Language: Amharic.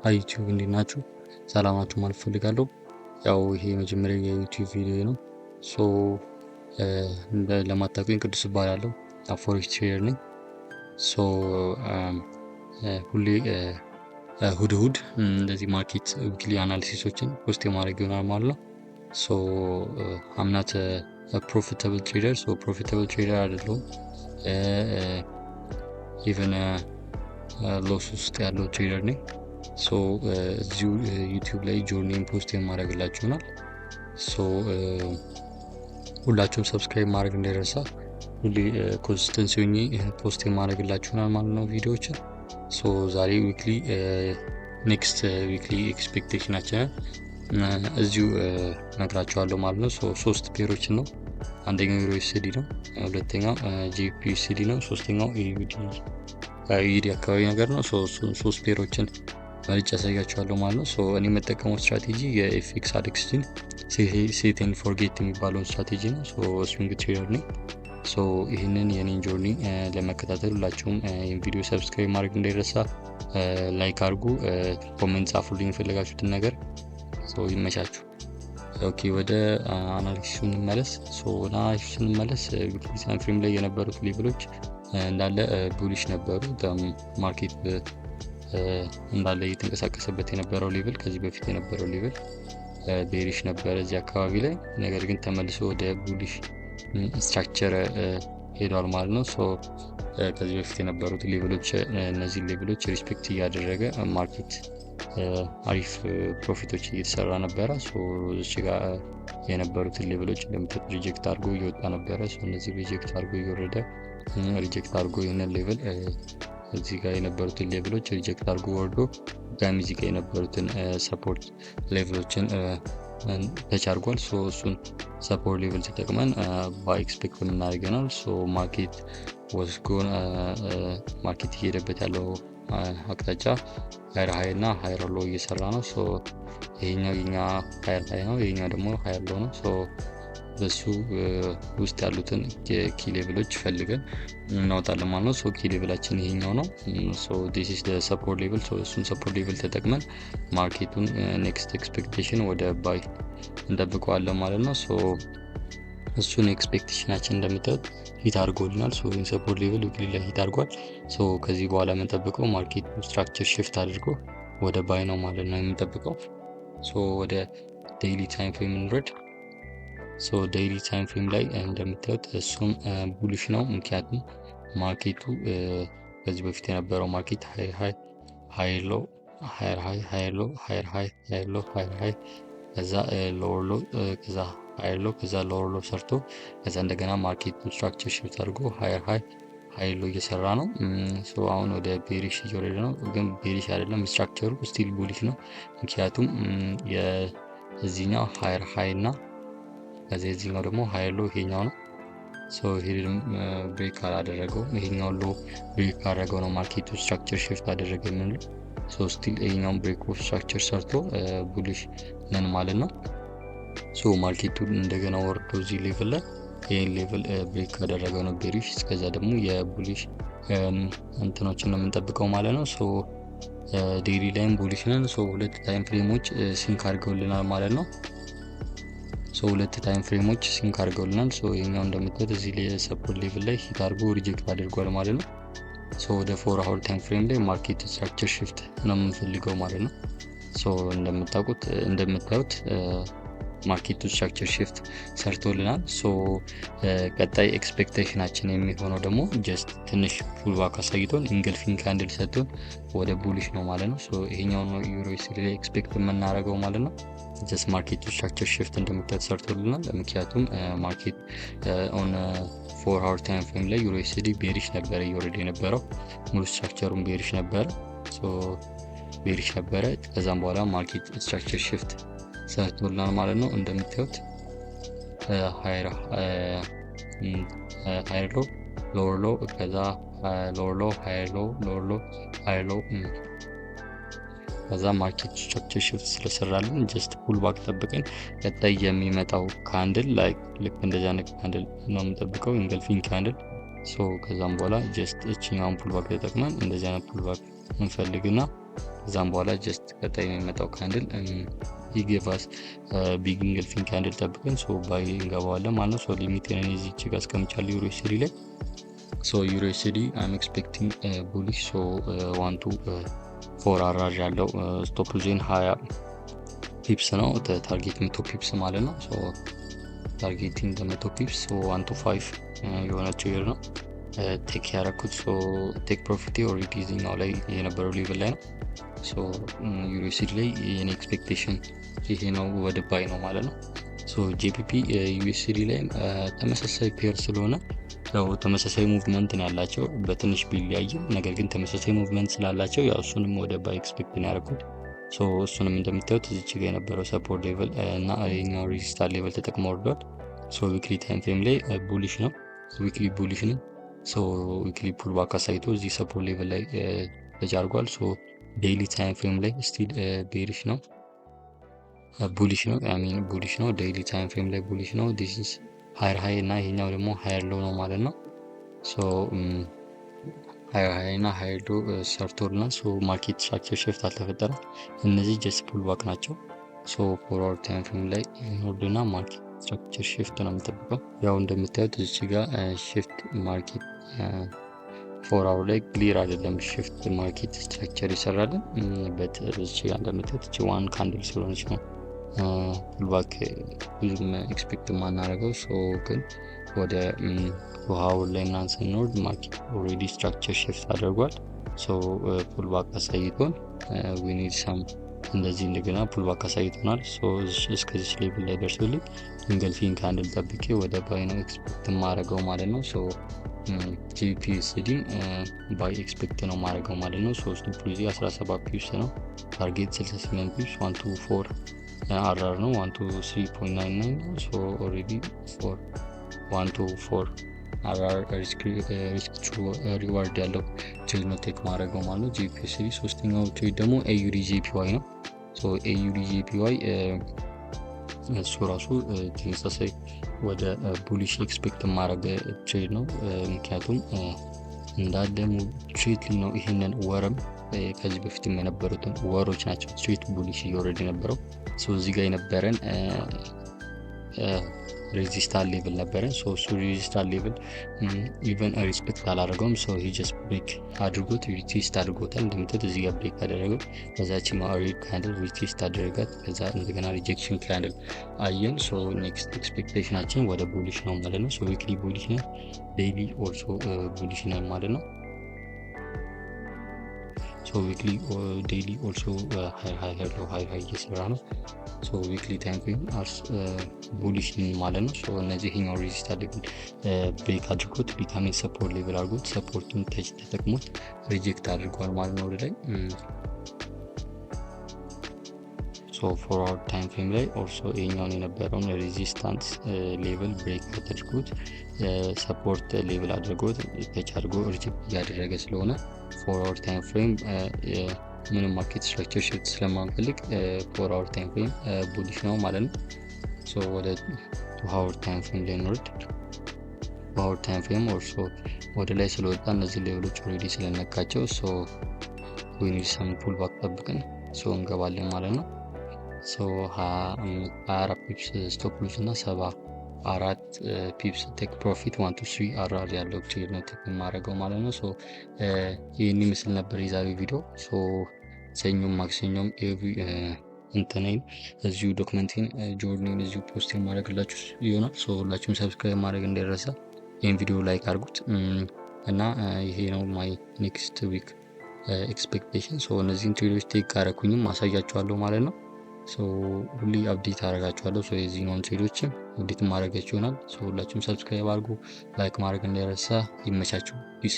ሃይ ዩቲዩብ እንዴት ናችሁ? ሰላማችሁ ማለት እፈልጋለሁ። ያው ይሄ የመጀመሪያ የዩቲዩብ ቪዲዮ ነው። ሶ ለማታውቁኝ ቅዱስ እባላለሁ። ፎሬክስ ትሬደር ነኝ። ሶ ሁሌ እሁድ እሁድ እንደዚህ ማርኬት ዊክሊ አናሊሲሶችን ፖስት የማድረግ ይሆናል ማለት ነው። ሶ አምናት ፕሮፊታብል ትሬደር ፕሮፊታብል ትሬደር አይደለሁም። ኢቨን ሎስ ውስጥ ያለው ትሬደር ነኝ። ሶ እዚሁ ዩቲዩብ ላይ ጆርኒን ፖስት የማድረግላችሁ ይሆናል። ሶ ሁላችሁም ሰብስክራይብ ማድረግ እንዳይረሳ። ሁሌ ኮንሲስተንሲ ሆኜ ፖስት የማድረግላችሁ ይሆናል ማለት ነው ቪዲዮዎችን። ሶ ዛሬ ዊክሊ ኔክስት ዊክሊ ኤክስፔክቴሽናችንን እዚሁ ነግራችኋለሁ ማለት ነው። ሶ 3 ፔሮችን ነው። አንደኛው ዩኤስዲ ነው፣ ሁለተኛው ጂፒዩኤስዲ ነው፣ ሶስተኛው ዩዲ አካባቢ ነገር ነው። ሶስት ፔሮችን መርጬ ያሳያችኋለሁ ማለት ነው። ሶ እኔ የምጠቀመው ስትራቴጂ የኤፍኤክስ አዲክስቲን ሴት ኤንድ ፎርጌት የሚባለውን ስትራቴጂ ነው። ሶ ስዊንግ ትሬደር ነኝ። ሶ ይህንን የኔን ጆርኒ ለመከታተል ሁላችሁም ይህን ቪዲዮ ሰብስክራይብ ማድረግ እንዳይረሳ፣ ላይክ አድርጉ፣ ኮሜንት ጻፉልኝ የፈለጋችሁትን ነገር። ሶ ይመቻችሁ። ኦኬ ወደ አናሊሲሱ እንመለስ። ወደ አናሊሲሱ ስንመለስ ዊክሊ ታይም ፍሬም ላይ የነበሩት ሌቭሎች እንዳለ ቡሊሽ ነበሩ። ማርኬት እንዳለ እየተንቀሳቀሰበት የነበረው ሌቭል ከዚህ በፊት የነበረው ሌቭል ቤሪሽ ነበረ እዚህ አካባቢ ላይ። ነገር ግን ተመልሶ ወደ ቡሊሽ ስትራክቸር ሄዷል ማለት ነው። ከዚህ በፊት የነበሩት ሌቭሎች እነዚህ ሌቭሎች ሪስፔክት እያደረገ ማርኬት አሪፍ ፕሮፊቶች እየተሰራ ነበረ። እዚህ ጋር የነበሩትን ሌቭሎች እንደምታዩት ሪጀክት አድርጎ እየወጣ ነበረ። እነዚህ ሪጀክት አድርጎ እየወረደ ሪጀክት አድርጎ ይህንን ሌቭል እዚህ ጋር የነበሩትን ሌቭሎች ሪጀክት አድርጎ ወርዶ ጋሚ እዚህ ጋር የነበሩትን ሰፖርት ሌቭሎችን ተች አድርጓል። እሱን ሰፖርት ሌቭል ተጠቅመን በኤክስፔክት የምናደርገናል። ማርኬት ወስጎን ማርኬት እየሄደበት ያለው አቅጣጫ ሃየር ሃይ እና ሃየር ሎ እየሰራ ነው። ይሄኛው የኛ ሃየር ሃይ ነው፣ ይሄኛው ደግሞ ሃየር ሎ ነው። በሱ ውስጥ ያሉትን ኪ ሌቭሎች ፈልገን እናወጣለን ማለት ነው። ኪ ሌቭላችን ይሄኛው ነው። ዲስ ኢዝ ዘ ሰፖርት ሌቭል። እሱን ሰፖርት ሌቭል ተጠቅመን ማርኬቱን ኔክስት ኤክስፔክቴሽን ወደ ባይ እንጠብቀዋለን ማለት ነው። እሱን ኤክስፔክቴሽናችን እንደምታዩት ሂት አድርጎልናል። ይህን ሰፖርት ሌቭል ዊክሊ ላይ ሂት አድርጓል። ከዚህ በኋላ የምንጠብቀው ማርኬት ስትራክቸር ሽፍት አድርጎ ወደ ባይ ነው ማለት ነው የምንጠብቀው። ወደ ዴይሊ ታይም ፍሬም እንውረድ። ዴይሊ ታይም ፍሬም ላይ እንደምታዩት እሱም ቡሊሽ ነው። ምክንያቱም ማርኬቱ ከዚህ በፊት የነበረው ማርኬት ሃየር ሎ ሃየር ሃይ ሃየር ሎ ሃየር ሃይ ሃየር ሎ ሃየር ሃይ ከዛ ሎወር ሎ ከዛ ሃየር ሎ ከዛ ሎወር ሎ ሰርቶ ከዛ እንደገና ማርኬት ስትራክቸር ሽፍት አድርጎ ሃየር ሃይ ሃየር ሎ እየሰራ ነው። አሁን ወደ ቤሪሽ እየወረደ ነው፣ ግን ቤሪሽ አይደለም፣ ስትራክቸሩ ስቲል ቡሊሽ ነው። ምክንያቱም የዚህኛው ሃየር ሃይ እና ከዚህ የዚህኛው ደግሞ ሃየር ሎ ይሄኛው ነው። ይሄንም ብሬክ አላደረገው፣ ይሄኛው ሎ ብሬክ አደረገው ነው ማርኬቱ ስትራክቸር ሽፍት አደረገ የምንለው። ስቲል ይሄኛውን ብሬክ ኦፍ ስትራክቸር ሰርቶ ቡሊሽ ነን ማለት ነው። ማርኬቱ እንደገና ወርዶ እዚህ ሌቭል ላይ ይህን ሌቭል ብሬክ ካደረገው ነው ቤሪሽ። እስከዛ ደግሞ የቡሊሽ እንትኖችን ነው የምንጠብቀው ማለት ነው። ዴይሊ ላይም ቡሊሽ ነን። ሁለት ታይም ፍሬሞች ሲንክ አድርገውልናል ማለት ነው። ሁለት ታይም ፍሬሞች ሲንክ አድርገውልናል። ይሄኛው እንደምታዩት እዚህ ሰፖርት ሌቭል ላይ ሂት አድርጎ ሪጀክት አድርጓል ማለት ነው። ወደ 4 አወር ታይም ፍሬም ላይ ማርኬት ስትራክቸር ሽፍት ነው የምንፈልገው ማለት ነው። እንደምታዩት ማርኬቱ ስትራክቸር ሽፍት ሰርቶልናል። ቀጣይ ኤክስፔክቴሽናችን የሚሆነው ደግሞ ጀስት ትንሽ ፑልባክ አሳይቶን ኢንገልፊንግ ካንድል ሰጥቶን ወደ ቡሊሽ ነው ማለት ነው። ይሄኛው ነው ዩኤስዲ ላይ ኤክስፔክት የምናደርገው ማለት ነው። ጀስት ማርኬቱ ስትራክቸር ሽፍት እንደምታዩት ሰርቶልናል። ምክንያቱም ማርኬት ኦን 4 አወር ታይም ፍሬም ላይ ዩኤስዲ ቤሪሽ ነበረ እየወረደ የነበረው፣ ሙሉ ስትራክቸሩን ቤሪሽ ነበረ። ከዛም በኋላ ማርኬት ስትራክቸር ሽፍት ሰርቶልናል ማለት ነው። እንደምታዩት ሃየር ሎ ሎወር ሎ ከዛ ሎወር ሎ ሃየር ሎ ሎወር ሎ ሃየር ሎ ከዛ ማርኬት ስትራክቸር ሽፍት ስለሰራልን ጀስት ፑልባክ ጠብቀን ቀጣይ የሚመጣው ካንድል ልክ እንደዚህ አይነት ካንድል ነው የምንጠብቀው፣ ኢንገልፊንግ ካንድል። ከዛም በኋላ ጀስት እችኛውን ፑልባክ ተጠቅመን እንደዚህ አይነት ፑልባክ እንፈልግና ከዛም በኋላ ጀስት ቀጣይ የሚመጣው ካንድል ይገባስ ቢግ ኢንግልፊንግ ካንድል ጠብቀን ባይ እንገባዋለን ማለት ነው። ሊሚቴን እዚህ ጋር አስቀምጫለሁ ዩኤስዲ ላይ። ዩኤስዲ አይም ኤክስፔክቲንግ ቡሊሽ 1 to 4 አራር ያለው ስቶፕ ሎዜን 20 ፒፕስ ነው። ታርጌት 100 ፒፕስ ማለት ነው። ታርጌቲንግ 100 ፒፕስ 1 to 5 የሆነ ትሬድ ነው ቴክ ያደረኩት። ቴክ ፕሮፊቲ ኦልሬዲ እዚህኛው ላይ የነበረው ሌቭል ላይ ነው። ዩኤስዲ ላይ የኔ ኤክስፔክቴሽን ይሄ ነው፣ ወደ ባይ ነው ማለት ነው። ጄፒፒ ዩኤስዲ ላይ ተመሳሳይ ፔር ስለሆነ ያው ተመሳሳይ ሙቭመንት ነው ያላቸው፣ በትንሽ ቢለያይም ነገር ግን ተመሳሳይ ሙቭመንት ስላላቸው ያው እሱንም ወደ ባይ ኤክስፔክት ነው ያደረኩት። እሱንም እንደምታዩት እዚች ጋር የነበረው ሰፖርት ሌቭል እና ይሄኛው ሬዚስታንስ ሌቭል ተጠቅሞ ወርዷል። ዊክሊ ታይም ፍሬም ላይ ቡሊሽ ነው፣ ዊክሊ ቡሊሽ ነው። ዊክሊ ፑል ባክ አሳይቶ እዚህ ሰፖርት ሌቭል ላይ ተጅ አድርጓል። ዴይሊ ታይም ፍሬም ላይ ስቲል ቤሪሽ ነው፣ ቡሊሽ ነው። ቡሊሽ ነው። ዴይሊ ታይም ፍሬም ላይ ቡሊሽ ነው። ዲስ ኢዝ ሃየር ሃይ እና ይሄኛው ደግሞ ሃየር ሎው ነው ማለት ነው። ሃየር ሃይ እና ሃየር ሎው ሰርቶልናል። ማርኬት ስትራክቸር ሽፍት አልተፈጠረም። እነዚህ ጀስት ፑል ባክ ናቸው። ፎርዋርድ ታይም ፍሬም ላይ ኖርድና ማርኬት ስትራክቸር ሽፍት ነው የምጠብቀው። ያው እንደምታዩት እዚህ ጋር ሽፍት ማርኬት 4 አወር ላይ ክሊር አይደለም ሽፍት ማርኬት ስትራክቸር ይሰራልን። እዚህ ጋር እንደምታዩት እቺ ዋን ካንድል ስለሆነች ነው ፑልባክ ብዙም ኤክስፔክት የማናደርገው። ግን ወደ 2 አወር ላይ ምናምን ስንወርድ ማርኬት ኦልሬዲ ስትራክቸር ሽፍት አድርጓል። ፑልባክ አሳይቶን ዊ ኒድ ሳም እንደዚህ እንደገና ፑልባክ አሳይቶናል። እስከዚህ ሌቭል ላይ ደርሶልኝ ኢንገልፊንግ ካንድል ጠብቄ ወደ ባይ ነው ኤክስፔክት የማደርገው ማለት ነው። ጂፒኤስዲ ባይ ኤክስፔክት ነው ማድረገው ማለት ነው። ስቶፕ ሎዝ 17 ፒፕስ ነው። ታርጌት 68 ፒፕስ 1 to 4 አራር ነው። 1 to 3.99 ነው። ኦልሬዲ 1 to 4 አራር ሪስክ ሪዋርድ ያለው ትሬድ ነው ቴክ ማድረገው ማለት ነው። ጂፒኤስዲ ሶስተኛው ትሬድ ደግሞ ኤዩዲ ጂፒዋይ ነው። ኤዩዲ ጂፒዋይ እሱ ራሱ ተመሳሳይ ወደ ቡሊሽ ኤክስፔክት ማድረግ ትሬድ ነው። ምክንያቱም እንዳለ ትሬድ ነው። ይሄንን ወርም ከዚህ በፊትም የነበሩትን ወሮች ናቸው ትሬድ ቡሊሽ እየወረደ የነበረው። እዚህ ጋር የነበረን ሬዚስታንስ ሌቭል ነበረን። እሱ ሬዚስታንስ ሌቭል ኢቨን ሪስፔክት አላደረገውም። ሂ ጀስት ብሬክ አድርጎት ሪቴስት አድርጎታል። እንደምታዩት እዚህ ጋር ብሬክ አደረገው። ከዛች ሬድ ካንድል ሪቴስት አደረጋት። ከዛ እንደገና ሪጀክሽን ካንድል አየን። ኔክስት ኤክስፔክቴሽናችን ወደ ቡሊሽ ነው ማለት ነው። ዊክሊ ቡሊሽ ነው፣ ዴይሊ ኦልሶ ቡሊሽ ነው ማለት ነው። ዊክሊ ዴይሊ ኦልሶ ሃይ እየሰራ ነው። ዊክሊ ታይም ፍሬም ቡሊሽ ማለት ነው። እነዚህ ይሄኛው ሬዚስታንስ ሌቭል ብሬክ አድርጎት ቢካሚንግ ሰፖርት ሌቭል አድርጎት ሰፖርቱን ተች ተጠቅሞት ሪጀክት አድርጓል ማለት ነው ወደ ላይ። ፎርዋርድ ታይም ፍሬም ላይ ኦልሶ ይሄኛውን የነበረውን ሬዚስታንስ ሌቭል ብሬክ አድርጎት ሰፖርት ሌቭል አድርጎት ተች አድርጎ ሪጀክት እያደረገ ስለሆነ ፎርዋርድ ታይም ፍሬም ምንም ማርኬት ስትራክቸር ሽፍት ስለማንፈልግ 4 አወር ታይም ፍሬም ቡሊሽ ነው ማለት ነው። ወደ 2 አወር ታይም ፍሬም ላይ እንወርድ። 2 አወር ታይም ፍሬም ኦልሶ ወደ ላይ ስለወጣ እነዚህ ሌቭሎች ኦልሬዲ ስለነካቸው ዊ ኒድ ሰም ፑል ባክ ጠብቀን እንገባለን ማለት ነው። 24 ፒፕስ ስቶፕ ሎስ እና 74 ፒፕስ ቴክ ፕሮፊት 1 to 3 አራር ያለው ትሬድ ነው ቴክ የማደርገው ማለት ነው። ይህን ይመስል ነበር የዛሬው ቪዲዮ። ሰኞም ማክሰኞም እንትናይን እዚሁ ዶክመንቲን ጆርኒን እዚሁ ፖስት የማድረግላችሁ ይሆናል። ሁላችሁም ሰብስክራይብ ማድረግ እንዳይረሳ፣ ይህን ቪዲዮ ላይክ አድርጉት እና ይሄ ነው ማይ ኔክስት ዊክ ኤክስፔክቴሽን። እነዚህን ትሬዶች ቴክ ካረኩኝም አሳያችኋለሁ ማለት ነው። ሁሌ አፕዴት አደርጋችኋለሁ። የዚህኛውን ትሬዶችም አፕዴት ማድረጋችሁ ይሆናል። ሁላችሁም ሰብስክራይብ አድርጉ፣ ላይክ ማድረግ እንዳይረሳ። ይመቻችሁ። ፒስ